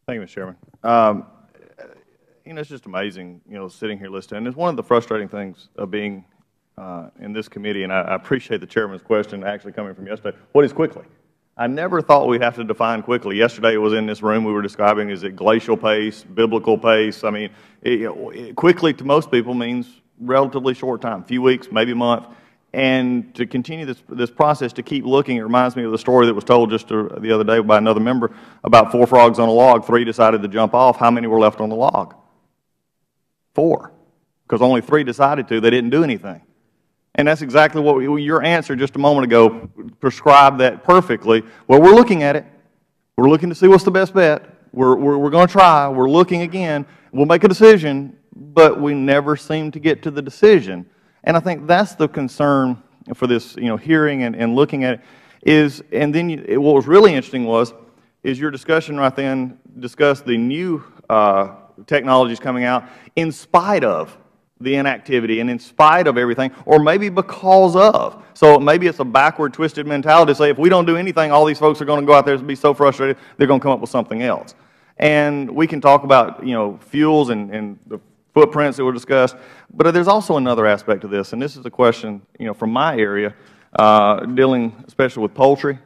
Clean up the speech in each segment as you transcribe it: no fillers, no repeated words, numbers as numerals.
Thank you, Mr. Chairman. It's just amazing, sitting here listening. And it's one of the frustrating things of being in this committee, and I appreciate the Chairman's question actually coming from yesterday. What is quickly? I never thought we'd have to define quickly. Yesterday it was in this room we were describing, is it glacial pace, biblical pace? I mean, quickly to most people means relatively short time, a few weeks, maybe a month. And to continue this process, to keep looking, it reminds me of the story that was told just the other day by another member about 4 frogs on a log. 3 decided to jump off. How many were left on the log? 4. Because only 3 decided to. They didn't do anything. And that's exactly what your answer just a moment ago prescribed that perfectly. Well, we're looking at it. We're looking to see what's the best bet. We're going to try. We're looking again. We'll make a decision, but we never seem to get to the decision. And I think that's the concern for this, hearing and looking at it is. And then what was really interesting is your discussion right then discussed the new technologies coming out in spite of the inactivity and in spite of everything, or maybe because of. So maybe it's a backward, twisted mentality to say if we don't do anything, all these folks are going to go out there and be so frustrated, they're going to come up with something else. And we can talk about, fuels and the footprints that were discussed, but there's also another aspect of this, and this is a question, from my area, dealing especially with poultry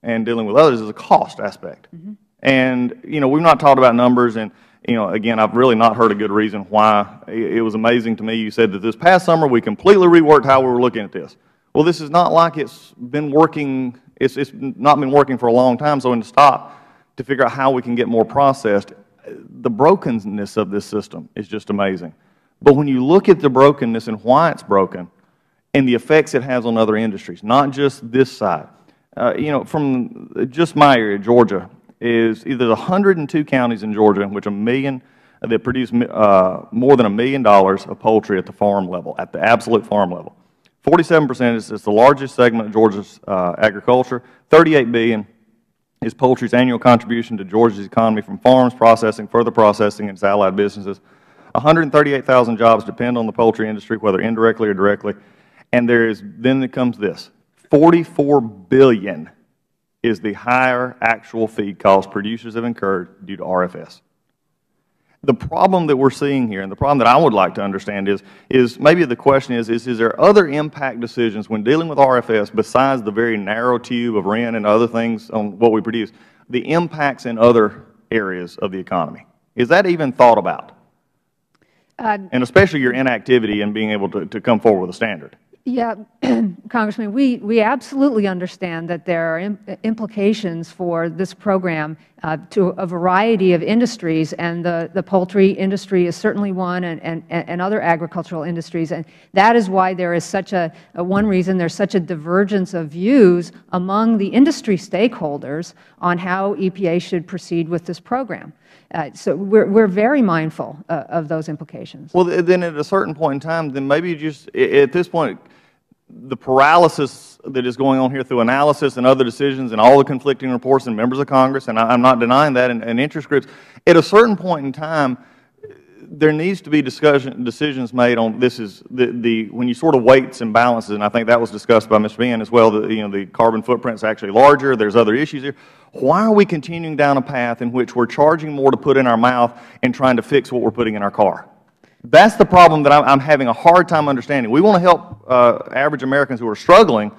and dealing with others, is a cost aspect. Mm-hmm. And, we've not talked about numbers, and again, I've really not heard a good reason why. It was amazing to me. You said that this past summer we completely reworked how we were looking at this. Well, this is not like it's been working. It's not been working for a long time. So, to stop to figure out how we can get more processed, the brokenness of this system is just amazing. But when you look at the brokenness and why it's broken, and the effects it has on other industries, not just this side, from just my area, Georgia. There's 102 counties in Georgia in which that produce more than $1 million of poultry at the farm level, at the absolute farm level. 47% is the largest segment of Georgia's agriculture. $38 billion is poultry's annual contribution to Georgia's economy from farms, processing, further processing, and its allied businesses. 138,000 jobs depend on the poultry industry, whether indirectly or directly. And then comes this: $44 billion is the higher actual feed cost producers have incurred due to RFS. The problem that we're seeing here, and the problem that I would like to understand is maybe the question is there other impact decisions when dealing with RFS besides the very narrow tube of RIN and other things on what we produce, the impacts in other areas of the economy? Is that even thought about? And especially your inactivity and being able to come forward with a standard. Yeah, Congressman, we absolutely understand that there are implications for this program to a variety of industries, and the poultry industry is certainly one, and other agricultural industries. And that is why there is such one reason there's such a divergence of views among the industry stakeholders on how EPA should proceed with this program. So we're very mindful of those implications. Well, then at a certain point in time, then maybe just at this point, the paralysis that is going on here through analysis and other decisions and all the conflicting reports and members of Congress, and I'm not denying that, and interest groups, at a certain point in time, there needs to be decisions made on this is when you sort of weights and balances, and I think that was discussed by Mr. Behan as well, that the carbon footprint is actually larger, there's other issues here. Why are we continuing down a path in which we're charging more to put in our mouth and trying to fix what we're putting in our car? That's the problem that I'm having a hard time understanding. We want to help average Americans who are struggling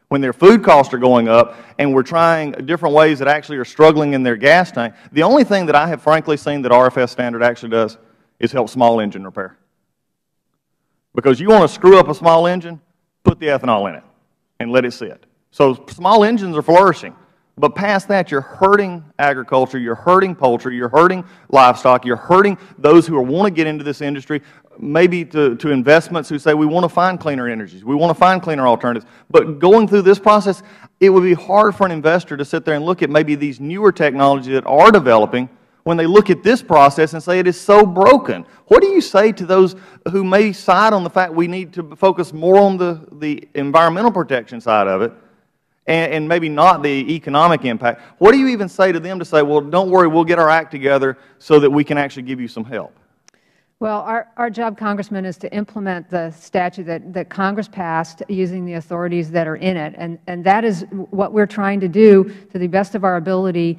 when their food costs are going up, and we're trying different ways that actually are struggling in their gas tank. The only thing that I have frankly seen that RFS standard actually does is help small engine repair. Because you want to screw up a small engine, put the ethanol in it and let it sit. So small engines are flourishing. But past that, you're hurting agriculture, you're hurting poultry, you're hurting livestock, you're hurting those who want to get into this industry, maybe to investments who say we want to find cleaner energies, we want to find cleaner alternatives. But going through this process, it would be hard for an investor to sit there and look at maybe these newer technologies that are developing when they look at this process and say it is so broken. What do you say to those who may side on the fact we need to focus more on the environmental protection side of it, and maybe not the economic impact? What do you even say to them to say, well, don't worry, we'll get our act together so that we can actually give you some help? Well, our job, Congressman, is to implement the statute that Congress passed using the authorities that are in it. And that is what we are trying to do to the best of our ability,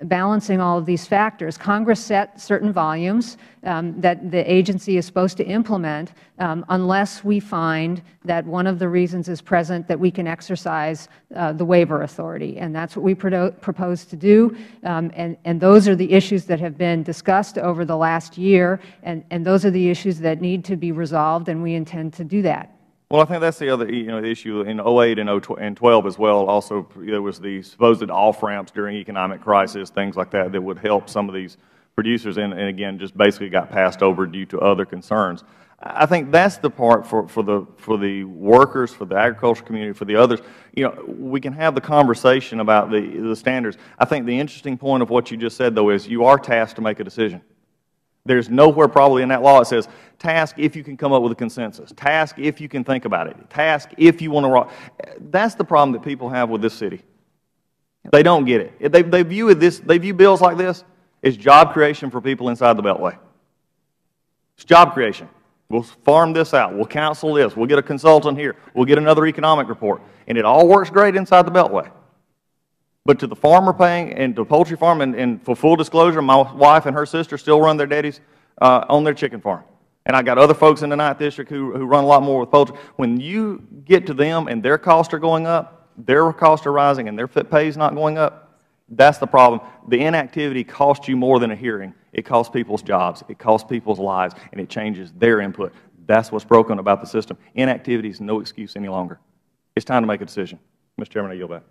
balancing all of these factors. Congress set certain volumes that the agency is supposed to implement unless we find that one of the reasons is present that we can exercise the waiver authority. And that is what we propose to do. And those are the issues that have been discussed over the last year. And those are the issues that need to be resolved, and we intend to do that. Well, I think that's the other issue in 08 and 12 as well. Also, there was the supposed off-ramps during economic crisis, things like that would help some of these producers, and again, just basically got passed over due to other concerns. I think that's the part for the workers, for the agricultural community, for the others. We can have the conversation about the standards. I think the interesting point of what you just said, though, is you are tasked to make a decision. There's nowhere probably in that law it says, task if you can come up with a consensus, task if you can think about it, task if you want to. That's the problem that people have with this city. They don't get it. They view bills like this as job creation for people inside the Beltway. It's job creation. We'll farm this out. We'll counsel this. We'll get a consultant here. We'll get another economic report. And it all works great inside the Beltway. But to the farmer paying and to poultry farm, and for full disclosure, my wife and her sister still run their daddies on their chicken farm. And I got other folks in the 9th District who run a lot more with poultry. When you get to them and their costs are going up, their costs are rising and their pay is not going up, that's the problem. The inactivity costs you more than a hearing. It costs people's jobs. It costs people's lives, and it changes their input. That's what's broken about the system. Inactivity is no excuse any longer. It's time to make a decision. Mr. Chairman, I yield back.